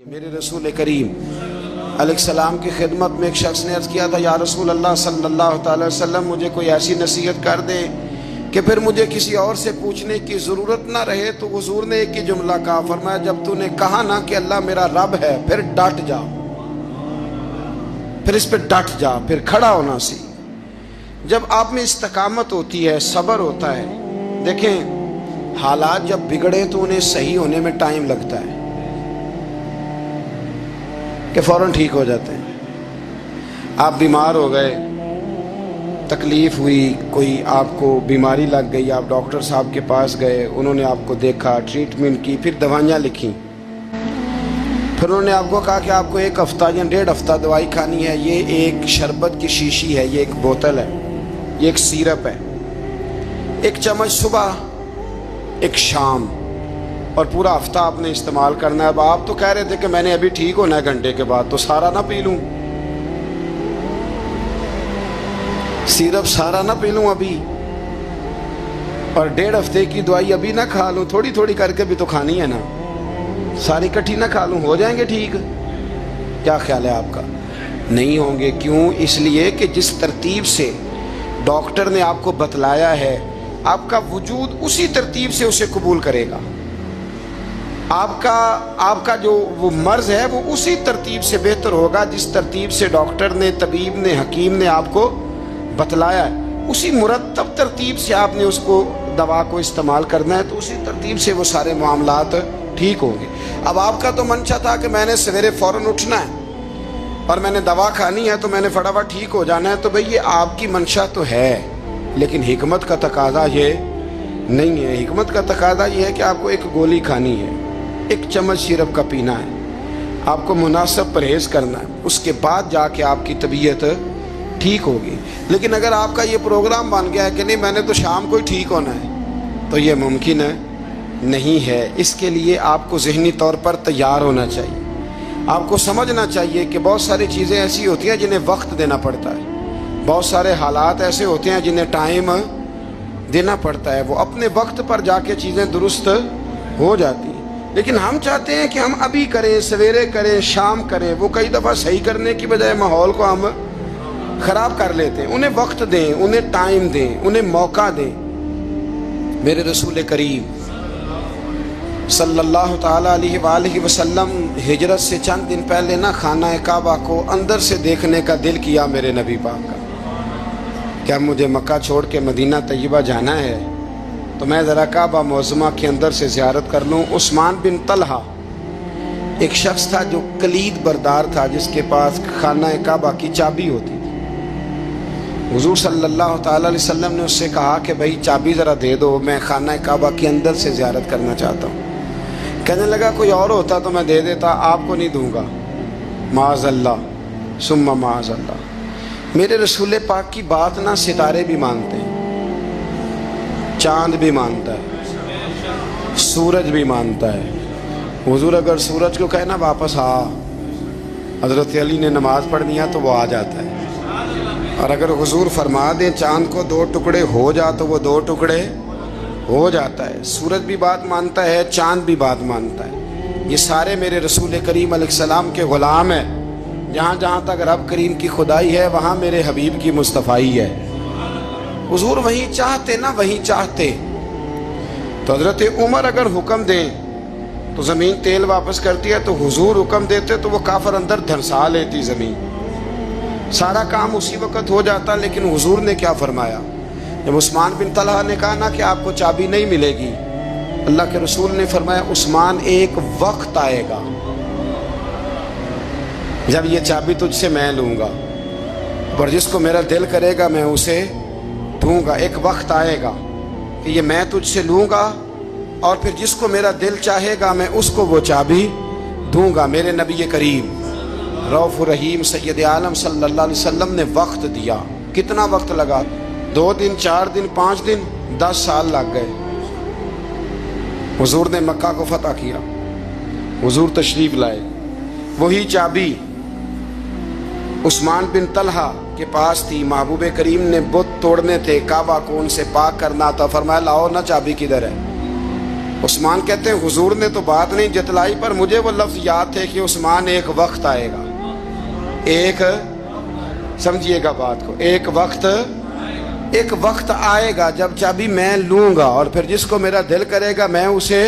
میرے رسول کریم علیہ السلام کی خدمت میں ایک شخص نے عرض کیا تھا، یا رسول اللہ صلی اللہ تعالی وسلم مجھے کوئی ایسی نصیحت کر دے کہ پھر مجھے کسی اور سے پوچھنے کی ضرورت نہ رہے۔ تو حضور نے ایک ہی جملہ کہا، فرمایا جب تو نے کہا نا کہ اللہ میرا رب ہے، پھر ڈٹ جا، پھر اس پہ ڈٹ جا، پھر کھڑا ہونا سی۔ جب آپ میں استقامت ہوتی ہے، صبر ہوتا ہے، دیکھیں حالات جب بگڑے تو انہیں صحیح ہونے میں ٹائم لگتا ہے کہ فوراً ٹھیک ہو جاتے ہیں۔ آپ بیمار ہو گئے، تکلیف ہوئی، کوئی آپ کو بیماری لگ گئی، آپ ڈاکٹر صاحب کے پاس گئے، انہوں نے آپ کو دیکھا، ٹریٹمنٹ کی، پھر دوائیاں لکھیں، پھر انہوں نے آپ کو کہا کہ آپ کو 1 ہفتہ یا 1.5 ہفتہ دوائی کھانی ہے، یہ ایک شربت کی شیشی ہے، یہ ایک بوتل ہے، یہ ایک سیرپ ہے، 1 چمچ صبح 1 شام، اور پورا ہفتہ آپ نے استعمال کرنا ہے۔ اب آپ تو کہہ رہے تھے کہ میں نے ابھی ٹھیک ہونا ہے گھنٹے کے بعد، تو سارا نہ پی لوں، سیرپ سارا نہ پی لوں ابھی، اور 1.5 ہفتے کی دوائی ابھی نہ کھا لوں، تھوڑی تھوڑی کر کے بھی تو کھانی ہے نا، ساری کٹھی نہ کھا لوں، ہو جائیں گے ٹھیک؟ کیا خیال ہے آپ کا؟ نہیں ہوں گے۔ کیوں؟ اس لیے کہ جس ترتیب سے ڈاکٹر نے آپ کو بتلایا ہے، آپ کا وجود اسی ترتیب سے اسے قبول کرے گا۔ آپ کا جو وہ مرض ہے وہ اسی ترتیب سے بہتر ہوگا جس ترتیب سے ڈاکٹر نے، طبیب نے، حکیم نے آپ کو بتلایا ہے، اسی مرتب ترتیب سے آپ نے اس کو دوا کو استعمال کرنا ہے، تو اسی ترتیب سے وہ سارے معاملات ٹھیک ہوں گے۔ اب آپ کا تو منشا تھا کہ میں نے سویرے فوراً اٹھنا ہے اور میں نے دوا کھانی ہے تو میں نے فٹافٹ ٹھیک ہو جانا ہے، تو بھئی یہ آپ کی منشا تو ہے، لیکن حکمت کا تقاضا یہ نہیں ہے۔ حکمت کا تقاضا یہ ہے کہ آپ کو 1 گولی کھانی ہے، 1 چمچ سیرپ کا پینا ہے، آپ کو مناسب پرہیز کرنا ہے، اس کے بعد جا کے آپ کی طبیعت ٹھیک ہوگی۔ لیکن اگر آپ کا یہ پروگرام بن گیا ہے کہ نہیں میں نے تو شام کو ہی ٹھیک ہونا ہے، تو یہ ممکن نہیں ہے۔ اس کے لیے آپ کو ذہنی طور پر تیار ہونا چاہیے، آپ کو سمجھنا چاہیے کہ بہت ساری چیزیں ایسی ہوتی ہیں جنہیں وقت دینا پڑتا ہے، بہت سارے حالات ایسے ہوتے ہیں جنہیں ٹائم دینا پڑتا ہے، وہ اپنے وقت پر جا کے چیزیں درست ہو جاتی ہیں۔ لیکن ہم چاہتے ہیں کہ ہم ابھی کریں، سویرے کریں، شام کریں، وہ کئی دفعہ صحیح کرنے کی بجائے ماحول کو ہم خراب کر لیتے ہیں۔ انہیں وقت دیں، انہیں ٹائم دیں، انہیں موقع دیں۔ میرے رسول کریم صلی اللہ تعالیٰ علیہ وآلہ وسلم ہجرت سے چند دن پہلے نہ خانہ کعبہ کو اندر سے دیکھنے کا دل کیا میرے نبی پاک کا، کیا مجھے مکہ چھوڑ کے مدینہ طیبہ جانا ہے تو میں ذرا کعبہ معظمہ کے اندر سے زیارت کر لوں۔ عثمان بن طلحہ ایک شخص تھا جو کلید بردار تھا، جس کے پاس خانہ کعبہ کی چابی ہوتی تھی۔ حضور صلی اللہ تعالیٰ علیہ وسلم نے اس سے کہا کہ بھائی چابی ذرا دے دو، میں خانہ کعبہ کے اندر سے زیارت کرنا چاہتا ہوں۔ کہنے لگا کوئی اور ہوتا تو میں دے دیتا، آپ کو نہیں دوں گا، معاذ اللہ ثم معاذ اللہ۔ میرے رسول پاک کی بات نہ ستارے بھی مانتے ہیں، چاند بھی مانتا ہے، سورج بھی مانتا ہے۔ حضور اگر سورج کو کہنا واپس آ، حضرت علی نے نماز پڑھنی ہے تو وہ آ جاتا ہے، اور اگر حضور فرما دیں چاند کو 2 ٹکڑے ہو جا تو وہ 2 ٹکڑے ہو جاتا ہے۔ سورج بھی بات مانتا ہے، چاند بھی بات مانتا ہے۔ یہ سارے میرے رسول کریم علیہ السلام کے غلام ہیں۔ جہاں جہاں تک رب کریم کی خدائی ہے وہاں میرے حبیب کی مصطفائی ہے۔ حضور وہیں چاہتے نہ وہیں چاہتے، تو حضرت عمر اگر حکم دیں تو زمین تیل واپس کرتی ہے، تو حضور حکم دیتے تو وہ کافر اندر دھنسا لیتی زمین، سارا کام اسی وقت ہو جاتا۔ لیکن حضور نے کیا فرمایا؟ جب عثمان بن طلحہ نے کہا نا کہ آپ کو چابی نہیں ملے گی، اللہ کے رسول نے فرمایا عثمان ایک وقت آئے گا جب یہ چابی تجھ سے میں لوں گا، اور جس کو میرا دل کرے گا میں اسے دوں گا۔ ایک وقت آئے گا کہ یہ میں تجھ سے لوں گا، اور پھر جس کو میرا دل چاہے گا میں اس کو وہ چابی دوں گا۔ میرے نبی کریم رؤوف الرحیم سید عالم صلی اللہ علیہ وسلم نے وقت دیا۔ کتنا وقت لگا؟ 2 دن، 4 دن، 5 دن، 10 سال لگ گئے۔ حضور نے مکہ کو فتح کیا، حضور تشریف لائے، وہی چابی عثمان بن طلحہ کے پاس تھی۔ محبوب کریم نے بت توڑنے تھے، کعبہ کو ان سے پاک کرنا تھا، فرمایا لاؤ نا چابی کدھر ہے؟ عثمان کہتے ہیں حضور نے تو بات نہیں جتلائی، پر مجھے وہ لفظ یاد تھے کہ عثمان ایک وقت آئے گا، ایک سمجھیے گا بات کو، ایک وقت آئے گا جب چابی میں لوں گا اور پھر جس کو میرا دل کرے گا میں اسے،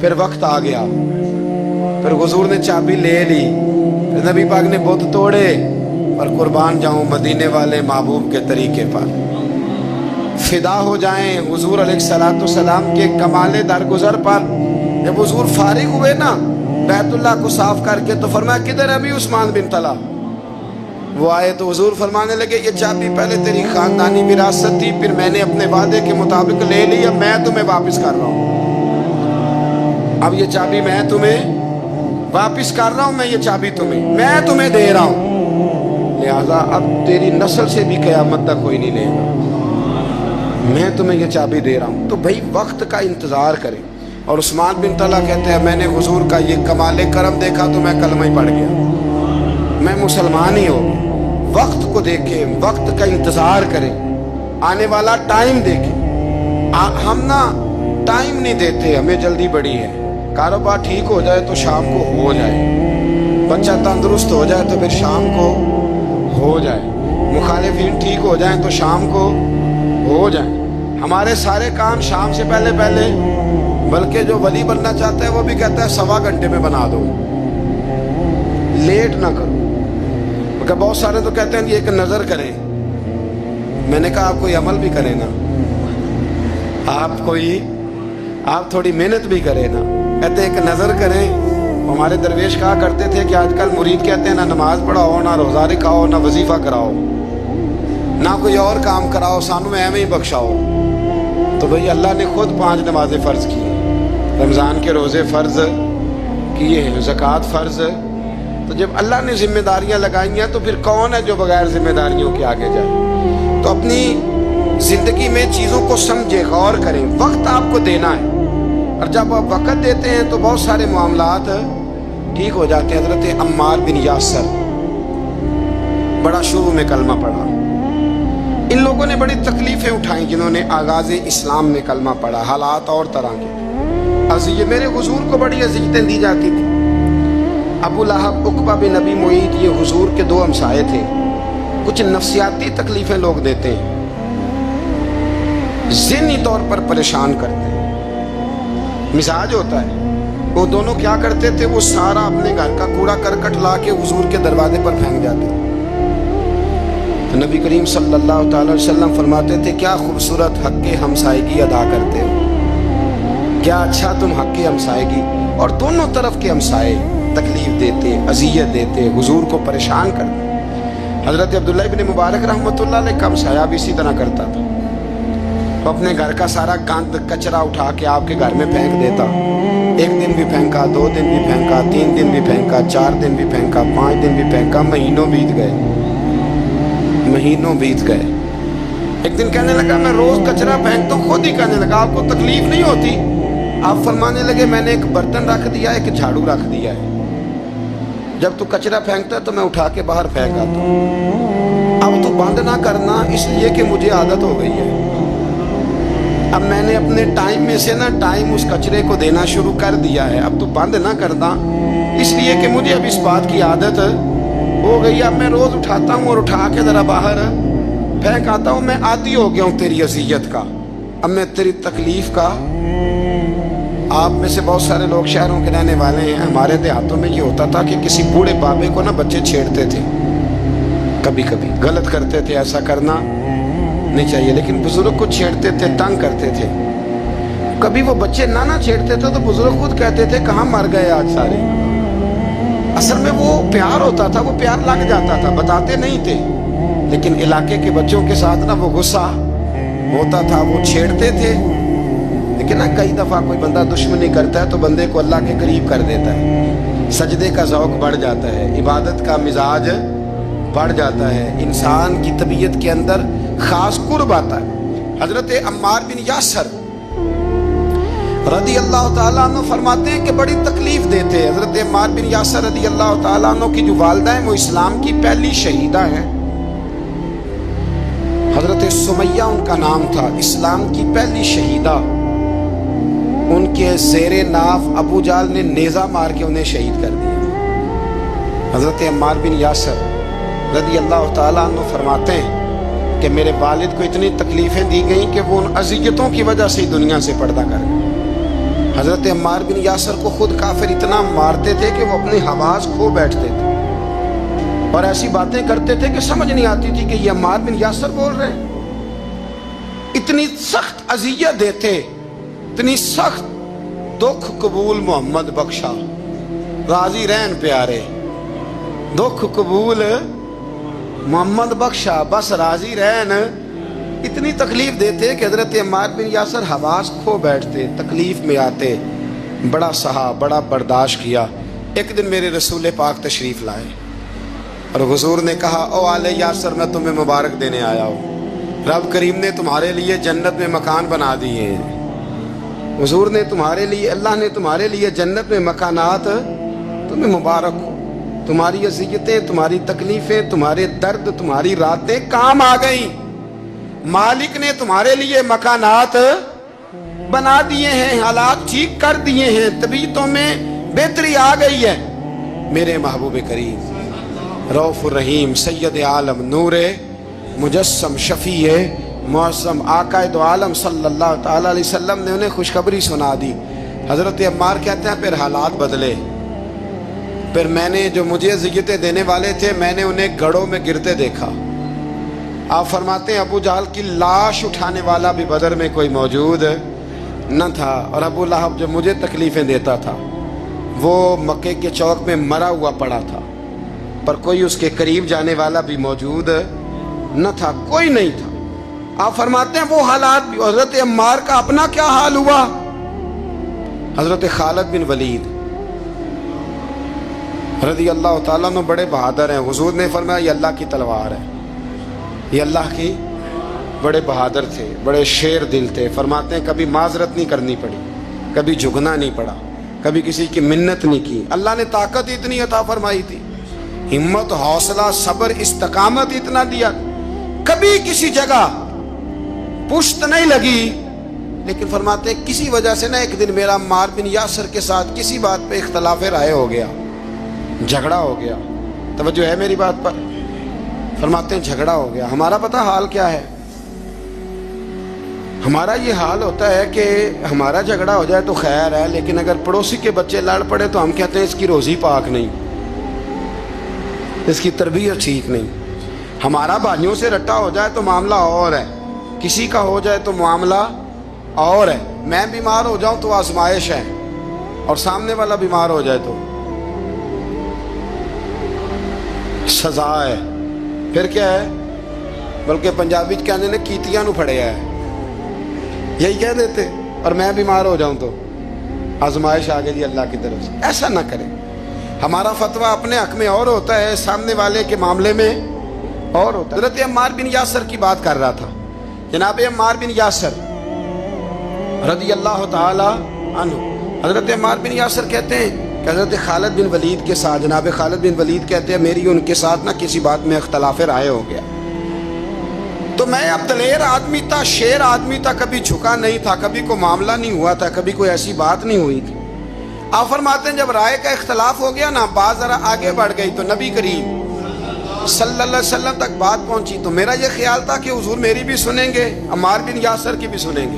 پھر وقت آ گیا، پھر حضور نے چابی لے لی، پھر نبی پاک نے بت توڑے، اور قربان جاؤں مدینے والے محبوب کے طریقے پر، فدا ہو جائیں حضور علیہ السلام کے کمال درگزر پر۔ جب حضور فارغ ہوئے نا بیت اللہ کو صاف کر کے، تو فرمایا کدھر ہے ابھی عثمان بن طلحہ؟ وہ آئے تو حضور فرمانے لگے یہ چابی پہلے تیری خاندانی وراثت تھی، پھر میں نے اپنے وعدے کے مطابق لے لی، اب میں تمہیں واپس کر رہا ہوں، اب یہ چابی میں تمہیں واپس کر رہا ہوں، میں یہ چابی میں تمہیں دے رہا ہوں، لہذا اب تیری نسل سے بھی قیامت تک کوئی نہیں لے گا، میں تمہیں یہ چابی دے رہا ہوں۔ تو بھائی وقت کا انتظار کریں۔ اور عثمان بن طلحہ کہتے ہیں میں نے حضور کا یہ کمال کرم دیکھا تو میں کلمہ ہی پڑھ گیا، میں مسلمان ہی ہو گیا۔ وقت کو دیکھیں، وقت کا انتظار کریں، آنے والا ٹائم دیکھیں۔ ہم نا ٹائم نہیں دیتے، ہمیں جلدی بڑی ہے، کاروبار ٹھیک ہو جائے تو شام کو ہو جائے، بچہ تندرست ہو جائے تو پھر شام کو ہو جائے، مخالفین ٹھیک ہو جائیں تو شام کو ہو جائیں، ہمارے سارے کام شام سے پہلے بلکہ جو ولی بننا چاہتا ہے وہ بھی کہتا ہے 1.25 گھنٹے میں بنا دو، لیٹ نہ کرو۔ مگر بہت سارے تو کہتے ہیں ایک نظر کریں، میں نے کہا آپ کوئی عمل بھی کریں نا، آپ تھوڑی محنت بھی کریں نا، کہتے ہیں ایک نظر کریں۔ ہمارے درویش کہا کرتے تھے کہ آج کل مرید کہتے ہیں نہ نماز پڑھاؤ، نہ روزہ رکھاؤ، نہ وظیفہ کراؤ، نہ کوئی اور کام کراؤ، سانو ایویں ہی بخشاؤ۔ تو بھئی اللہ نے خود 5 نمازیں فرض کی، رمضان کے روزے فرض کیے ہیں، زکوٰۃ فرض۔ تو جب اللہ نے ذمہ داریاں لگائی ہیں تو پھر کون ہے جو بغیر ذمہ داریوں کے آگے جائے؟ تو اپنی زندگی میں چیزوں کو سمجھے، غور کریں، وقت آپ کو دینا ہے، اور جب آپ وقت دیتے ہیں تو بہت سارے معاملات ٹھیک ہو جاتے ہیں۔ حضرت عمار بن یاسر بڑا شروع میں کلمہ پڑھا، ان لوگوں نے بڑی تکلیفیں اٹھائیں جنہوں نے آغاز اسلام میں کلمہ پڑھا، حالات اور طرح کے، یہ میرے حضور کو بڑی اذیتیں دی جاتی تھی۔ ابو لہب، عقبہ بن ابی معیط، یہ حضور کے 2 ہمسائے تھے۔ کچھ نفسیاتی تکلیفیں لوگ دیتے ہیں، ذہنی طور پر پریشان کرتے ہیں، مزاج ہوتا ہے۔ وہ دونوں کیا کرتے تھے، وہ سارا اپنے گھر کا کوڑا کرکٹ لا کے حضور کے دروازے پر پھینک جاتے۔ تو نبی کریم صلی اللہ تعالی وسلم فرماتے تھے کیا خوبصورت حق ہمسائیگی ادا کرتے ہو، کیا اچھا تم حق ہمسائیگی۔ اور دونوں طرف کے ہمسائے تکلیف دیتے، اذیت دیتے، حضور کو پریشان کرتے۔ حضرت عبداللہ ابن مبارک رحمۃ اللہ علیہ کا ہمسایہ بھی اسی طرح کرتا تھا، وہ اپنے گھر کا سارا گند کچرا اٹھا کے آپ کے گھر میں پھینک دیتا، 1 دن بھی پھینکا، 2 دن بھی پھینکا، 3 دن بھی پھینکا، 4 دن بھی پھینکا، 5 دن بھی پھینکا، مہینوں بیت گئے۔ ایک دن کہنے لگا میں روز کچرا پھینکتا ہوں، خود ہی کہنے لگا آپ کو تکلیف نہیں ہوتی؟ آپ فرمانے لگے میں نے ایک برتن رکھ دیا ہے، ایک جھاڑو رکھ دیا ہے، جب تو کچرا پھینکتا ہے تو میں اٹھا کے باہر پھینک آتا ہوں، اب تو بند نہ کرنا، اس لیے کہ مجھے عادت ہو گئی ہے، اب میں نے اپنے ٹائم میں سے نا ٹائم اس کچرے کو دینا شروع کر دیا ہے، اب تو بند نہ کرنا، اس لیے کہ مجھے اب اس بات کی عادت ہو گئی، اب میں روز اٹھاتا ہوں اور اٹھا کے ذرا باہر پھینک آتا ہوں، میں عادی ہو گیا ہوں تیری اذیت کا، اب میں تیری تکلیف کا۔ آپ میں سے بہت سارے لوگ شہروں کے رہنے والے ہیں، ہمارے دیہاتوں میں یہ ہوتا تھا کہ کسی بوڑھے بابے کو نا بچے چھیڑتے تھے، کبھی کبھی غلط کرتے تھے، ایسا کرنا نہیں چاہیے، لیکن بزرگ کو چھیڑتے تھے، تنگ کرتے تھے۔ کبھی وہ بچے نہ چھیڑتے تھے تو بزرگ خود کہتے تھے کہاں مر گئے آج سارے۔ اصل میں وہ پیار ہوتا تھا، وہ پیار لگ جاتا تھا، بتاتے نہیں تھے، لیکن علاقے کے بچوں کے ساتھ نا وہ غصہ ہوتا تھا، وہ چھیڑتے تھے۔ لیکن نا کئی دفعہ کوئی بندہ دشمنی کرتا ہے تو بندے کو اللہ کے قریب کر دیتا ہے، سجدے کا ذوق بڑھ جاتا ہے، عبادت کا مزاج بڑھ جاتا ہے، انسان کی طبیعت کے اندر خاص قرب آتا ہے۔ حضرت عمار بن یاسر رضی اللہ تعالیٰ عنہ فرماتے ہیں کہ بڑی تکلیف دیتے۔ حضرت عمار بن یاسر رضی اللہ تعالیٰ عنہ کی جو والدہ ہیں وہ اسلام کی پہلی شہیدہ ہیں، حضرت سمیہ ان کا نام تھا، اسلام کی پہلی شہیدہ۔ ان کے زیر ناف ابو جال نے نیزہ مار کے انہیں شہید کر دیا۔ حضرت عمار بن یاسر رضی اللہ تعالیٰ عنہ فرماتے ہیں کہ میرے والد کو اتنی تکلیفیں دی گئیں کہ وہ ان اذیتوں کی وجہ سے دنیا سے پردہ کر گئے۔ حضرت عمار بن یاسر کو خود کافر اتنا مارتے تھے کہ وہ اپنی حواس کھو بیٹھتے تھے اور ایسی باتیں کرتے تھے کہ سمجھ نہیں آتی تھی کہ یہ عمار بن یاسر بول رہے ہیں۔ اتنی سخت اذیت دیتے، اتنی سخت۔ دکھ قبول محمد بخشا، راضی رہن پیارے، دکھ قبول محمد بخشا، بس راضی رہن۔ اتنی تکلیف دیتے کہ حضرت عمار بن یاسر حواس کھو بیٹھتے، تکلیف میں آتے، بڑا سہا، بڑا برداشت کیا۔ ایک دن میرے رسول پاک تشریف لائے اور حضور نے کہا او آل یاسر میں تمہیں مبارک دینے آیا ہوں، رب کریم نے تمہارے لیے جنت میں مکان بنا دیے ہیں۔ حضور نے تمہارے لیے، اللہ نے تمہارے لیے جنت میں مکانات، تمہیں مبارک ہو، تمہاری اذیتیں، تمہاری تکلیفیں، تمہارے درد، تمہاری راتیں کام آ گئیں۔ مالک نے تمہارے لیے مکانات بنا دیے ہیں، حالات ٹھیک کر دیے ہیں، طبیعتوں میں بہتری آ گئی ہے۔ میرے محبوب کریم رؤوف الرحیم سید عالم نور مجسم شفیع معظم آقا دو عالم صلی اللہ تعالیٰ علیہ وسلم نے انہیں خوشخبری سنا دی۔ حضرت عمار کہتے ہیں پھر حالات بدلے، پھر میں نے جو مجھے اذیتیں دینے والے تھے میں نے انہیں گڑھوں میں گرتے دیکھا۔ آپ فرماتے ہیں ابو جہل کی لاش اٹھانے والا بھی بدر میں کوئی موجود نہ تھا، اور ابو لہب جو مجھے تکلیفیں دیتا تھا وہ مکے کے چوک میں مرا ہوا پڑا تھا، پر کوئی اس کے قریب جانے والا بھی موجود نہ تھا، کوئی نہیں تھا۔ آپ فرماتے ہیں وہ حالات بھی۔ حضرت عمار کا اپنا کیا حال ہوا؟ حضرت خالد بن ولید رضی اللہ تعالیٰ عنہ بڑے بہادر ہیں۔ حضور نے فرمایا یہ اللہ کی تلوار ہے، یہ اللہ کی، بڑے بہادر تھے، بڑے شیر دل تھے۔ فرماتے ہیں کبھی معذرت نہیں کرنی پڑی، کبھی جھکنا نہیں پڑا، کبھی کسی کی منت نہیں کی۔ اللہ نے طاقت اتنی عطا فرمائی تھی، ہمت، حوصلہ، صبر، استقامت اتنا دیا، کبھی کسی جگہ پشت نہیں لگی۔ لیکن فرماتے ہیں کسی وجہ سے نا ایک دن میرا عمار بن یاسر کے ساتھ کسی بات پہ اختلاف رائے ہو گیا، جھگڑا ہو گیا۔ توجہ ہے میری بات پر؟ فرماتے ہیں جھگڑا ہو گیا۔ ہمارا پتہ حال کیا ہے؟ ہمارا یہ حال ہوتا ہے کہ ہمارا جھگڑا ہو جائے تو خیر ہے، لیکن اگر پڑوسی کے بچے لڑ پڑے تو ہم کہتے ہیں اس کی روزی پاک نہیں، اس کی تربیت ٹھیک نہیں۔ ہمارا بھائیوں سے رٹا ہو جائے تو معاملہ اور ہے، کسی کا ہو جائے تو معاملہ اور ہے۔ میں بیمار ہو جاؤں تو آزمائش ہے، اور سامنے والا بیمار ہو جائے تو سزا ہے۔ پھر کیا ہے؟ بلکہ پنجابی کہنے نے کیتیاں نو پھڑیا ہے، یہی کہہ دیتے۔ اور میں بیمار ہو جاؤں تو آزمائش آ گئی اللہ کی طرف سے۔ ایسا نہ کریں۔ ہمارا فتویٰ اپنے حق میں اور ہوتا ہے، سامنے والے کے معاملے میں اور ہوتا ہے۔ حضرت عمار بن یاسر کی بات کر رہا تھا۔ جناب عمار بن یاسر رضی اللہ تعالی عنہ، حضرت عمار بن یاسر کہتے ہیں کہ حضرت خالد بن ولید کے ساتھ، جناب خالد بن ولید کہتے ہیں میری ان کے ساتھ نہ کسی بات میں اختلاف رائے ہو گیا، تو میں اب دلیر آدمی تھا، شیر آدمی تھا، کبھی جھکا نہیں تھا، کبھی کوئی معاملہ نہیں ہوا تھا، کبھی کوئی ایسی بات نہیں ہوئی تھی۔ آپ فرماتے ہیں جب رائے کا اختلاف ہو گیا نا، بات ذرا آگے بڑھ گئی تو نبی کریم صلی اللہ علیہ وسلم تک بات پہنچی، تو میرا یہ خیال تھا کہ حضور میری بھی سنیں گے، عمار بن یاسر کی بھی سنیں گے،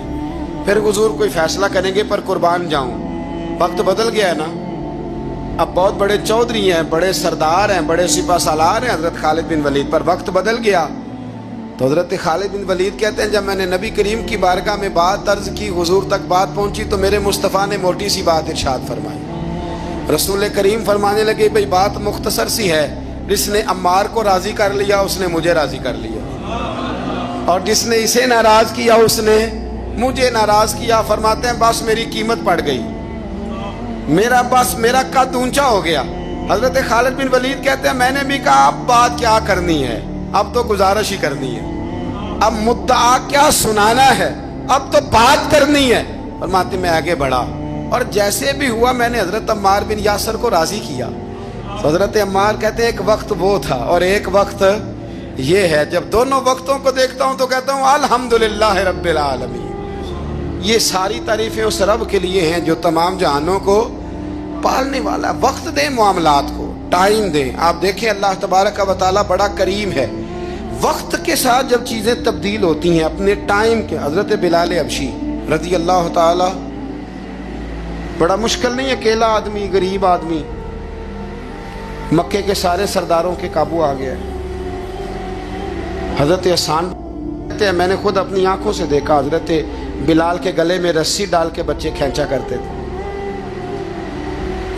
پھر حضور کوئی فیصلہ کریں گے، پر قربان جاؤں وقت بدل گیا ہے نا۔ اب بہت بڑے چودھری ہیں، بڑے سردار ہیں، بڑے سپہ سالار ہیں حضرت خالد بن ولید، پر وقت بدل گیا۔ تو حضرت خالد بن ولید کہتے ہیں جب میں نے نبی کریم کی بارگاہ میں بات عرض کی، حضور تک بات پہنچی، تو میرے مصطفیٰ نے موٹی سی بات ارشاد فرمائی۔ رسول کریم فرمانے لگے بھئی بات مختصر سی ہے، جس نے عمار کو راضی کر لیا اس نے مجھے راضی کر لیا، اور جس نے اسے ناراض کیا اس نے مجھے ناراض کیا۔ فرماتے ہیں بس میری قیمت پڑ گئی، میرا قد اونچا ہو گیا۔ حضرت خالد بن ولید کہتے ہیں میں نے بھی کہا اب بات کیا کرنی ہے، اب تو گزارش ہی کرنی ہے، اب مدعا کیا سنانا ہے، اب تو بات کرنی ہے۔ فرماتے میں آگے بڑھا، اور جیسے بھی ہوا میں نے حضرت عمار بن یاسر کو راضی کیا۔ حضرت عمار کہتے ہیں ایک وقت وہ تھا اور ایک وقت یہ ہے، جب دونوں وقتوں کو دیکھتا ہوں تو کہتا ہوں الحمدللہ رب العالمین، یہ ساری تعریفیں اس رب کے لیے ہیں جو تمام جہانوں کو پالنے والا. وقت دیں معاملات کو, ٹائم دیں. آپ دیکھیں اللہ تبارک و تعالیٰ بڑا کریم ہے. وقت کے ساتھ جب چیزیں تبدیل ہوتی ہیں اپنے ٹائم کے. حضرت بلال حبشی رضی اللہ تعالی, بڑا مشکل نہیں, اکیلا آدمی, غریب آدمی, مکے کے سارے سرداروں کے قابو آ گیا. حضرت حسان میں نے خود اپنی آنکھوں سے دیکھا, حضرت بلال کے گلے میں رسی ڈال کے بچے کھینچا کرتے تھے.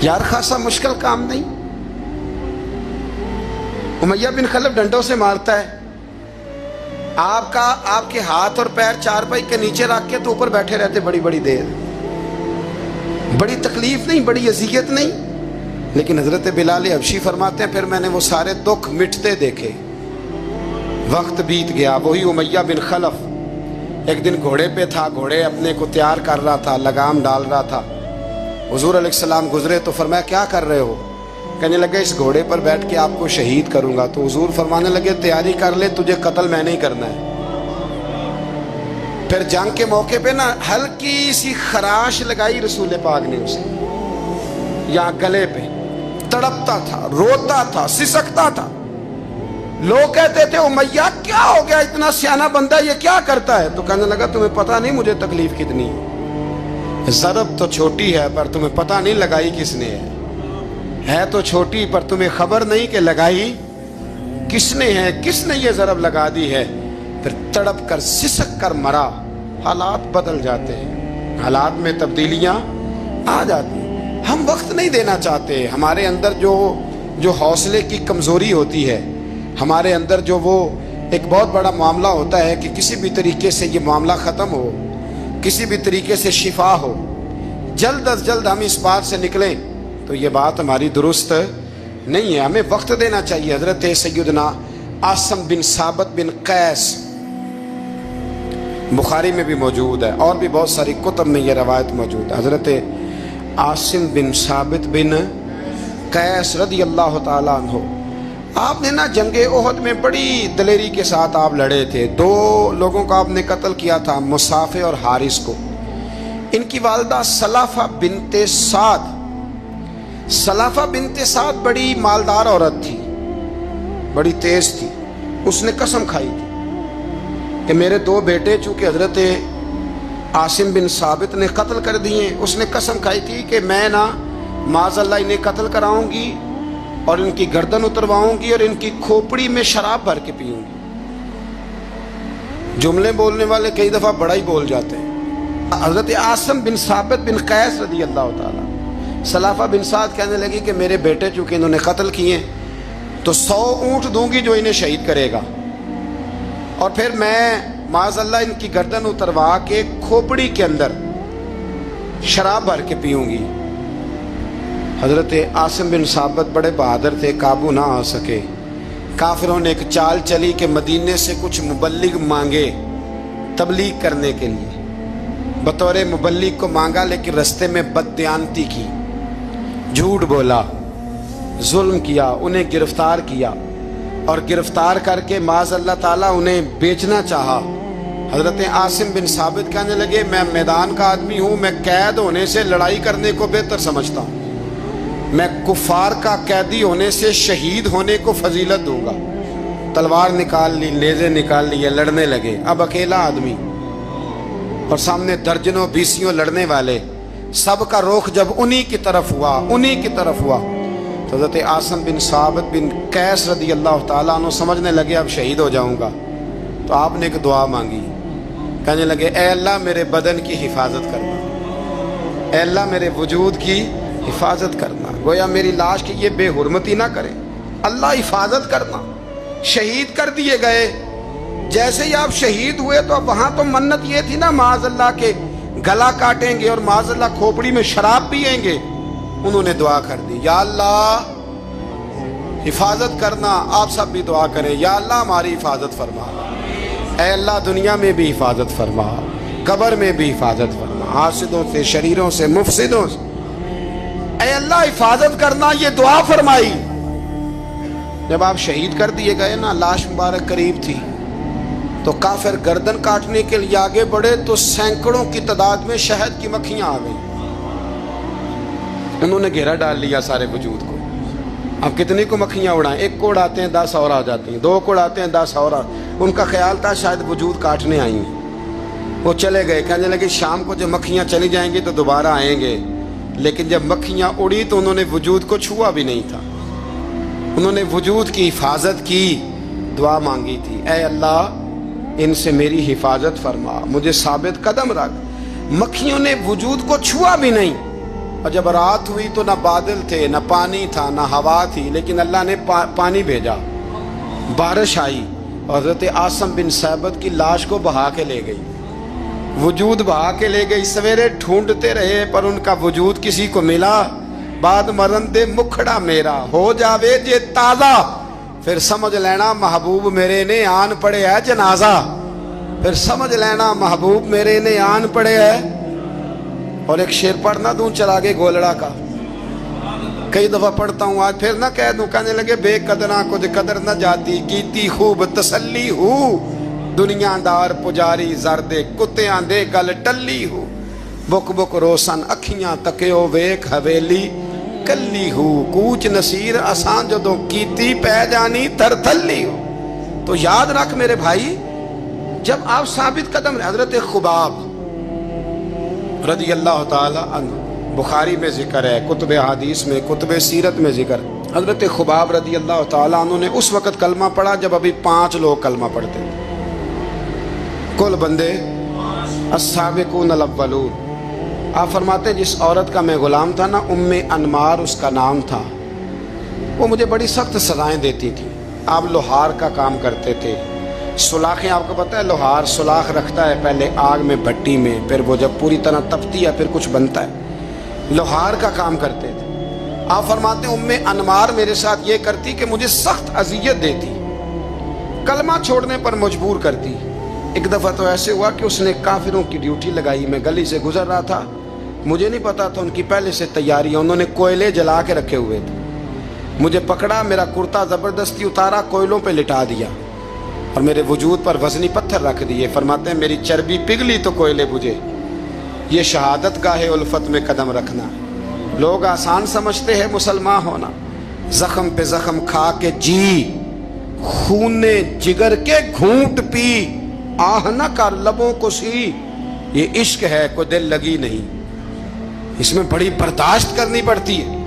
یار خاصا مشکل کام نہیں. امیہ بن خلف ڈنڈوں سے مارتا ہے, آپ کے ہاتھ اور پیر چارپائی کے نیچے رکھ کے تو اوپر بیٹھے رہتے بڑی بڑی دیر. بڑی تکلیف نہیں, بڑی اذیت نہیں. لیکن حضرت بلال حبشی فرماتے ہیں پھر میں نے وہ سارے دکھ مٹتے دیکھے. وقت بیت گیا. وہی امیہ بن خلف ایک دن گھوڑے پہ تھا, گھوڑے اپنے کو تیار کر رہا تھا, لگام ڈال رہا تھا. حضور علیہ السلام گزرے تو فرمایا کیا کر رہے ہو؟ کہنے لگے اس گھوڑے پر بیٹھ کے آپ کو شہید کروں گا. تو حضور فرمانے لگے تیاری کر لے, تجھے قتل میں نہیں کرنا ہے. پھر جنگ کے موقع پہ نا ہلکی سی خراش لگائی رسول پاک نے اسے, یہاں گلے پہ. تڑپتا تھا, روتا تھا, سسکتا تھا. لوگ کہتے تھے امیہ کیا ہو گیا, اتنا سیانہ بندہ یہ کیا کرتا ہے؟ تو کہنے لگا تمہیں پتہ نہیں مجھے تکلیف کتنی ہے. ضرب تو چھوٹی ہے پر تمہیں پتہ نہیں لگائی کس نے ہے تو چھوٹی پر تمہیں خبر نہیں کہ لگائی کس نے ہے, کس نے یہ ضرب لگا دی ہے. پھر تڑپ کر سسک کر مرا. حالات بدل جاتے ہیں, حالات میں تبدیلیاں آ جاتی ہیں. ہم وقت نہیں دینا چاہتے. ہمارے اندر جو حوصلے کی کمزوری ہوتی ہے, ہمارے اندر جو وہ ایک بہت بڑا معاملہ ہوتا ہے کہ کسی بھی طریقے سے یہ معاملہ ختم ہو, کسی بھی طریقے سے شفا ہو, جلد از جلد ہم اس بات سے نکلیں, تو یہ بات ہماری درست نہیں ہے. ہمیں وقت دینا چاہیے. حضرت سیدنا عاصم بن ثابت بن قیس بخاری میں بھی موجود ہے, اور بھی بہت ساری کتب میں یہ روایت موجود ہے. حضرت عاصم بن ثابت بن قیس رضی اللہ تعالیٰ عنہ, آپ نے نا جنگ احد میں بڑی دلیری کے ساتھ آپ لڑے تھے. 2 لوگوں کو آپ نے قتل کیا تھا, مصافے اور حارث کو. ان کی والدہ سلافہ بنت سعد, سلافہ بنت سعد بڑی مالدار عورت تھی, بڑی تیز تھی. اس نے قسم کھائی تھی کہ میرے 2 بیٹے چونکہ حضرت عاصم بن ثابت نے قتل کر دیے, اس نے قسم کھائی تھی کہ میں نا معاذ اللہ انہیں قتل کراؤں گی اور ان کی گردن اترواؤں گی اور ان کی کھوپڑی میں شراب بھر کے پیوں گی. جملے بولنے والے کئی دفعہ بڑا ہی بول جاتے ہیں. حضرت عاصم بن ثابت بن قیس رضی اللہ تعالیٰ, سلافہ بن سعد کہنے لگی کہ میرے بیٹے چونکہ انہوں نے قتل کیے تو 100 اونٹ دوں گی جو انہیں شہید کرے گا, اور پھر میں معاذ اللہ ان کی گردن اتروا کے کھوپڑی کے اندر شراب بھر کے پیوں گی. حضرت عاصم بن ثابت بڑے بہادر تھے, قابو نہ آ سکے. کافروں نے ایک چال چلی کہ مدینے سے کچھ مبلغ مانگے تبلیغ کرنے کے لیے. بطور مبلغ کو مانگا, لیکن رستے میں بددیانتی کی, جھوٹ بولا, ظلم کیا, انہیں گرفتار کیا, اور گرفتار کر کے معاذ اللہ تعالیٰ انہیں بیچنا چاہا. حضرت عاصم بن ثابت کہنے لگے میں میدان کا آدمی ہوں, میں قید ہونے سے لڑائی کرنے کو بہتر سمجھتا ہوں. میں کفار کا قیدی ہونے سے شہید ہونے کو فضیلت دوں گا. تلوار نکال لی, نیزے نکال لیے, لڑنے لگے. اب اکیلا آدمی اور سامنے درجنوں بیسیوں لڑنے والے, سب کا رخ جب انہی کی طرف ہوا تو حضرت عاصم بن ثابت بن قیس رضی اللہ تعالیٰ عنہ سمجھنے لگے اب شہید ہو جاؤں گا. تو آپ نے ایک دعا مانگی, کہنے لگے اے اللہ میرے بدن کی حفاظت کرنا, اے اللہ میرے وجود کی حفاظت کرنا. گویا میری لاش کی یہ بے حرمتی نہ کرے, اللہ حفاظت کرنا. شہید کر دیے گئے. جیسے ہی آپ شہید ہوئے تو اب وہاں تو منت یہ تھی نا معاذ اللہ کے گلا کاٹیں گے اور معاذ اللہ کھوپڑی میں شراب پیئیں گے. انہوں نے دعا کر دی یا اللہ حفاظت کرنا. آپ سب بھی دعا کریں یا اللہ ہماری حفاظت فرما, اے اللہ دنیا میں بھی حفاظت فرما, قبر میں بھی حفاظت فرما, حاسدوں سے, شریروں سے, مفسدوں سے اے اللہ حفاظت کرنا. یہ دعا فرمائی. جب آپ شہید کر دیے گئے نا, لاش مبارک قریب تھی, تو کافر گردن کاٹنے کے لیے آگے بڑھے تو سینکڑوں کی تعداد میں شہد کی مکھیاں آ گئیں، انہوں نے گھیرا ڈال لیا سارے وجود کو۔ اب کتنی کو مکھیاں اڑائیں، ایک کو اڑاتے ہیں 10 اور آ جاتی ہیں، 2 کو اڑاتے ہیں 10 اور ان کا خیال تھا شاید وجود کاٹنے آئی ہیں، وہ چلے گئے، کہنے لگے شام کو جب مکھیاں چلی جائیں گی تو دوبارہ آئیں گے۔ لیکن جب مکھیاں اڑی تو انہوں نے وجود کو چھوا بھی نہیں تھا، انہوں نے وجود کی حفاظت کی، دعا مانگی تھی، اے اللہ ان سے میری حفاظت فرما، مجھے ثابت قدم رکھ۔ مکھیوں نے وجود کو چھوا بھی نہیں، اور جب رات ہوئی تو نہ بادل تھے، نہ پانی تھا، نہ ہوا تھی، لیکن اللہ نے پانی بھیجا، بارش آئی، اور حضرت عاصم بن ثابت کی لاش کو بہا کے لے گئی، وجود بہا کے لے گئی۔ سویرے ڈھونڈتے رہے پر ان کا وجود کسی کو ملا، بعد مرن دے مکھڑا میرا ہو جاوے جے تازہ، پھر سمجھ لینا محبوب میرے نے آن پڑے ہے جنازہ، پھر سمجھ لینا محبوب میرے نے آن پڑے ہے۔ اور ایک شعر پڑھنا دوں چراغے گولڑا کا، کئی دفعہ پڑھتا ہوں، آج پھر نہ کہہ دوں، کہنے لگے بے قدراں کچھ قدر نہ جاتی، کیتی خوب تسلی ہو، دنیا دار پجاری زردے کتیاں دے گل ٹلی ہو، بک بک روشن اکھیاں تکیو ویک حویلی کلی ہو، کوچ نصیر آسان جدوں کیتی پہ جانی تر تھلی ہو۔ تو یاد رکھ میرے بھائی، جب آپ ثابت قدم، حضرت خباب رضی اللہ تعالی عنہ، بخاری میں ذکر ہے، کتب حدیث میں، کتب سیرت میں ذکر، حضرت خباب رضی اللہ تعالی عنہ نے اس وقت کلمہ پڑھا جب ابھی 5 لوگ کلمہ پڑھتے تھے، کل بندے السابقون الاولون۔ آپ فرماتے ہیں جس عورت کا میں غلام تھا نا، ام انمار اس کا نام تھا، وہ مجھے بڑی سخت سزائیں دیتی تھی۔ آپ لوہار کا کام کرتے تھے، سلاخیں، آپ کو پتہ ہے لوہار سلاخ رکھتا ہے پہلے آگ میں بھٹی میں، پھر وہ جب پوری طرح تپتی ہے پھر کچھ بنتا ہے، لوہار کا کام کرتے تھے۔ آپ فرماتے ہیں ام انمار میرے ساتھ یہ کرتی کہ مجھے سخت اذیت دیتی، کلمہ چھوڑنے پر مجبور کرتی۔ ایک دفعہ تو ایسے ہوا کہ اس نے کافروں کی ڈیوٹی لگائی، میں گلی سے گزر رہا تھا، مجھے نہیں پتا تھا ان کی پہلے سے تیاری ہے، انہوں نے کوئلے جلا کے رکھے ہوئے تھے، مجھے پکڑا، میرا کرتا زبردستی اتارا، کوئلوں پہ لٹا دیا اور میرے وجود پر وزنی پتھر رکھ دیے۔ فرماتے ہیں میری چربی پگھلی تو کوئلے بجھے، یہ شہادت گاہ الفت میں قدم رکھنا۔ لوگ آسان سمجھتے ہیں مسلمان ہونا، زخم پہ زخم کھا کے جی، خون جگر کے گھونٹ پی، آہ نہ کر لبوں کو سی، یہ عشق ہے کوئی دل لگی نہیں، اس میں بڑی برداشت کرنی پڑتی ہے۔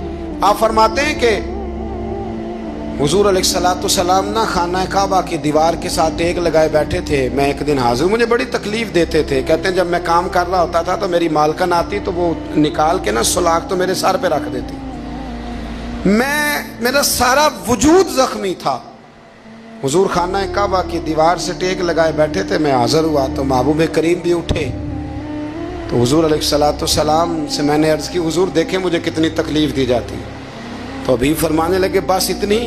آپ فرماتے ہیں کہ حضور علیہ السلام نہ خانہ کعبہ کی دیوار کے ساتھ ٹیک لگائے بیٹھے تھے، میں ایک دن حاضر، مجھے بڑی تکلیف دیتے تھے، کہتے ہیں جب میں کام کر رہا ہوتا تھا تو میری مالکن آتی تو وہ نکال کے نا سلاخ تو میرے سر پہ رکھ دیتی، میرا سارا وجود زخمی تھا۔ حضور خانہ کعبہ کی دیوار سے ٹیک لگائے بیٹھے تھے، میں حاضر ہوا تو محبوب کریم بھی اٹھے، تو حضور علیہ السلام سے میں نے عرض کی حضور دیکھیں مجھے کتنی تکلیف دی جاتی، تو ابھی فرمانے لگے بس اتنی،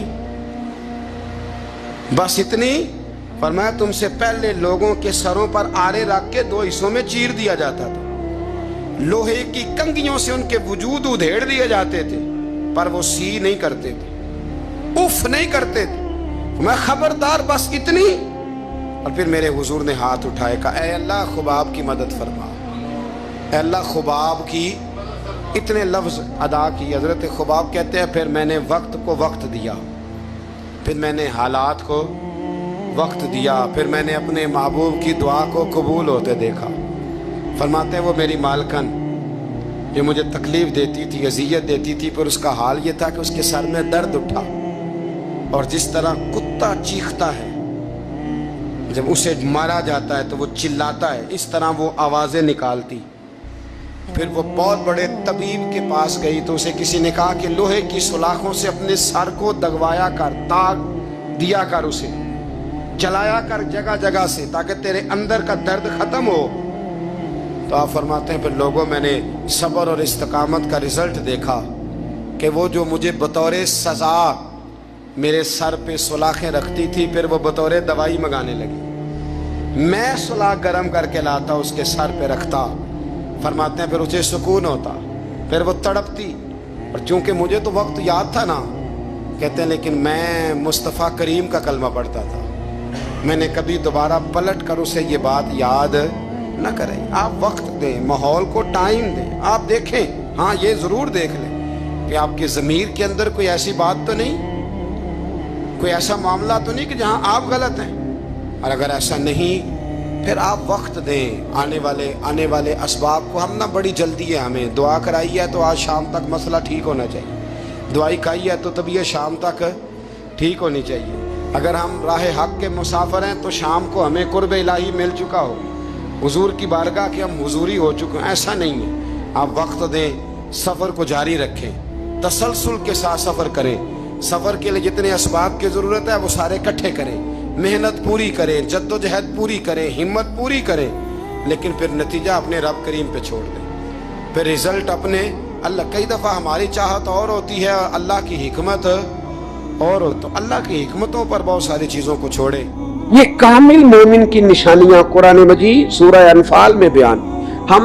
بس اتنی؟ فرمایا تم سے پہلے لوگوں کے سروں پر آرے رکھ کے 2 حصوں میں چیر دیا جاتا تھا، لوہے کی کنگھیوں سے ان کے وجود ادھیڑ دیے جاتے تھے، پر وہ سی نہیں کرتے تھے، اف نہیں کرتے تھے، میں خبردار بس اتنی۔ اور پھر میرے حضور نے ہاتھ اٹھائے، کہا اے اللہ خباب کی مدد فرما، اے اللہ خباب کی، اتنے لفظ ادا کی۔ حضرت خباب کہتے ہیں پھر میں نے وقت کو وقت دیا، پھر میں نے حالات کو وقت دیا، پھر میں نے اپنے محبوب کی دعا کو قبول ہوتے دیکھا۔ فرماتے ہیں وہ میری مالکن جو مجھے تکلیف دیتی تھی، اذیت دیتی تھی، پر اس کا حال یہ تھا کہ اس کے سر میں درد اٹھا، اور جس طرح کتا چیختا ہے جب اسے مارا جاتا ہے تو وہ چلاتا ہے، اس طرح وہ آوازیں نکالتی۔ پھر وہ بہت بڑے طبیب کے پاس گئی تو اسے کسی نے کہا کہ لوہے کی سلاخوں سے اپنے سر کو دگوایا کر، داغ دیا کر، اسے جلایا کر جگہ جگہ سے تاکہ تیرے اندر کا درد ختم ہو۔ تو آپ فرماتے ہیں پھر لوگوں میں نے صبر اور استقامت کا رزلٹ دیکھا کہ وہ جو مجھے بطور سزا میرے سر پہ سلاخیں رکھتی تھی، پھر وہ بطور دوائی منگانے لگی، میں سلاخ گرم کر کے لاتا اس کے سر پہ رکھتا، فرماتے ہیں پھر اسے سکون ہوتا، پھر وہ تڑپتی، اور چونکہ مجھے تو وقت یاد تھا نا، کہتے ہیں لیکن میں مصطفیٰ کریم کا کلمہ پڑھتا تھا، میں نے کبھی دوبارہ پلٹ کر اسے یہ بات یاد نہ کریں. آپ وقت دیں, ماحول کو ٹائم دیں. آپ دیکھیں, ہاں یہ ضرور دیکھ لیں کہ آپ کے ضمیر کے اندر کوئی ایسی بات تو نہیں, کوئی ایسا معاملہ تو نہیں کہ جہاں آپ غلط ہیں. اور اگر ایسا نہیں پھر آپ وقت دیں آنے والے اسباب کو. ہم نہ بڑی جلدی ہے, ہمیں دعا کرائی ہے تو آج شام تک مسئلہ ٹھیک ہونا چاہیے, دعائی کھائی ہے تو طبیعت شام تک ٹھیک ہونی چاہیے. اگر ہم راہ حق کے مسافر ہیں تو شام کو ہمیں قرب الہی مل چکا ہو, حضور کی بارگاہ کے ہم حضوری ہو چکے ہیں. ایسا نہیں ہے. آپ وقت دیں, سفر کو جاری رکھیں, تسلسل کے ساتھ سفر کریں. سفر کے لیے جتنے اسباب کی ضرورت ہے وہ سارے اکٹھے کریں, محنت پوری کریں, جد و جہد پوری کریں, ہمت پوری کریں, لیکن پھر نتیجہ اپنے رب کریم پہ چھوڑ دیں. پھر رزلٹ اپنے اللہ. کئی دفعہ ہماری چاہت اور ہوتی ہے, اللہ کی حکمت اور ہو, تو اللہ کی حکمتوں پر بہت ساری چیزوں کو چھوڑے. یہ کامل مومن کی نشانیاں قرآن مجید سورہ انفال میں بیان. ہم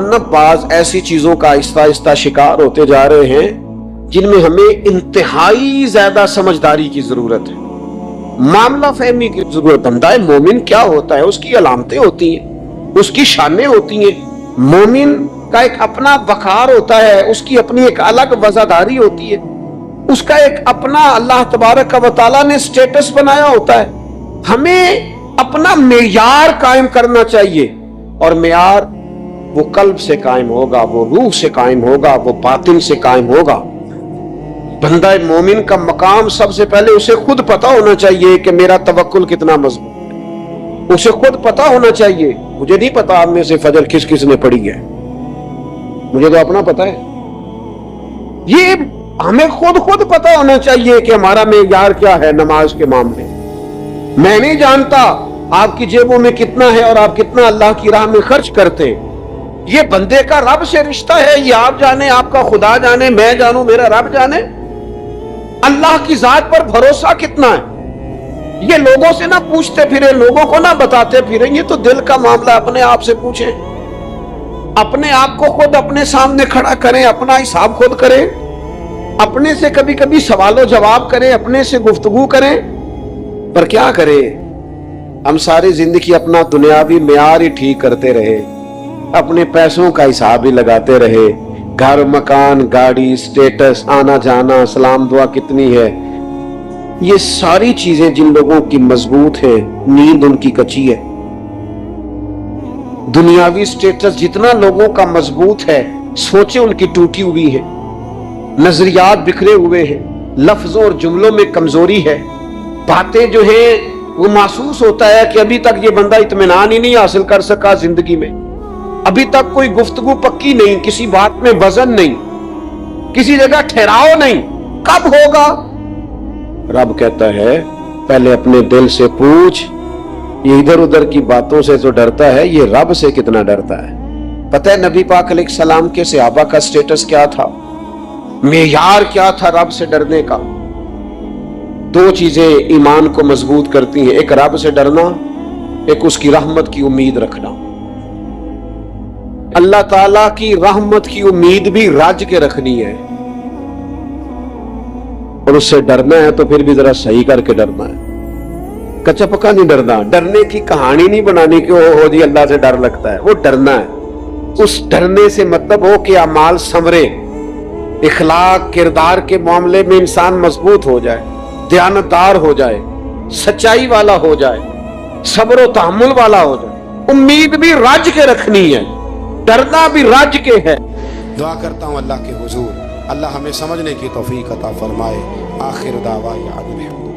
نہ بعض ایسی چیزوں کا آہستہ آہستہ شکار ہوتے جا رہے ہیں جن میں ہمیں انتہائی زیادہ سمجھداری کی ضرورت ہے, معاملہ فہمی کی ضرورت. بندہ مومن کیا ہوتا ہے, اس کی علامتیں ہوتی ہیں, اس کی شانیں ہوتی ہیں. مومن کا ایک اپنا وقار ہوتا ہے, اس کی اپنی ایک الگ وزاداری ہوتی ہے, اس کا ایک اپنا اللہ تبارک و تعالیٰ نے سٹیٹس بنایا ہوتا ہے. ہمیں اپنا معیار قائم کرنا چاہیے, اور معیار وہ قلب سے قائم ہوگا, وہ روح سے قائم ہوگا, وہ باطن سے قائم ہوگا. بندہ مومن کا مقام سب سے پہلے اسے خود پتا ہونا چاہیے کہ میرا توکل کتنا مضبوط ہے. اسے خود پتا ہونا چاہیے. مجھے نہیں پتا آپ میں سے فجر کس نے پڑھی ہے, مجھے تو اپنا پتا ہے. یہ ہمیں خود پتا ہونا چاہیے کہ ہمارا معیار کیا ہے نماز کے معاملے. میں نہیں جانتا آپ کی جیبوں میں کتنا ہے اور آپ کتنا اللہ کی راہ میں خرچ کرتے. یہ بندے کا رب سے رشتہ ہے, یہ آپ جانے, آپ کا خدا جانے, میں جانوں, میرا رب جانے. اللہ کی ذات پر بھروسہ کتنا ہے, یہ لوگوں سے نہ پوچھتے پھرے, لوگوں کو نہ بتاتے پھرے. یہ تو دل کا معاملہ, اپنے آپ سے پوچھیں, اپنے آپ کو خود اپنے سامنے کھڑا کریں, اپنا حساب خود کریں, اپنے سے کبھی کبھی سوال و جواب کریں, اپنے سے گفتگو کریں. پر کیا کریں, ہم ساری زندگی اپنا دنیاوی معیار ہی ٹھیک کرتے رہے, اپنے پیسوں کا حساب ہی لگاتے رہے, گھر, مکان, گاڑی, سٹیٹس, آنا جانا, سلام دعا کتنی ہے. یہ ساری چیزیں جن لوگوں کی مضبوط ہیں, نیند ان کی کچی ہے. دنیاوی سٹیٹس جتنا لوگوں کا مضبوط ہے, سوچیں ان کی ٹوٹی ہوئی ہے, نظریات بکھرے ہوئے ہیں, لفظوں اور جملوں میں کمزوری ہے, باتیں جو ہیں وہ محسوس ہوتا ہے کہ ابھی تک یہ بندہ اطمینان ہی نہیں حاصل کر سکا زندگی میں, ابھی تک کوئی گفتگو پکی نہیں, کسی بات میں وزن نہیں, کسی جگہ ٹھہراؤ نہیں. کب ہوگا؟ رب کہتا ہے پہلے اپنے دل سے پوچھ. یہ ادھر ادھر کی باتوں سے جو ڈرتا ہے, یہ رب سے کتنا ڈرتا ہے. پتہ ہے نبی پاک علیہ السلام کے صحابہ کا سٹیٹس کیا تھا, معیار کیا تھا رب سے ڈرنے کا؟ دو چیزیں ایمان کو مضبوط کرتی ہیں, ایک رب سے ڈرنا, ایک اس کی رحمت کی امید رکھنا. اللہ تعالیٰ کی رحمت کی امید بھی رج کے رکھنی ہے, اور اس سے ڈرنا ہے تو پھر بھی ذرا صحیح کر کے ڈرنا ہے, کچا پکا نہیں ڈرنا. ڈرنے کی کہانی نہیں بنانی کہ ہو جی اللہ سے ڈر لگتا ہے, وہ ڈرنا ہے. اس ڈرنے سے مطلب ہو کہ اعمال سنورے, اخلاق کردار کے معاملے میں انسان مضبوط ہو جائے, دیانتدار ہو جائے, سچائی والا ہو جائے, صبر و تحمل والا ہو جائے. امید بھی رج کے رکھنی ہے, ڈرنا بھی رج کے ہے. دعا کرتا ہوں اللہ کے حضور اللہ ہمیں سمجھنے کی توفیق عطا فرمائے. آخر دعوانا الحمدللہ.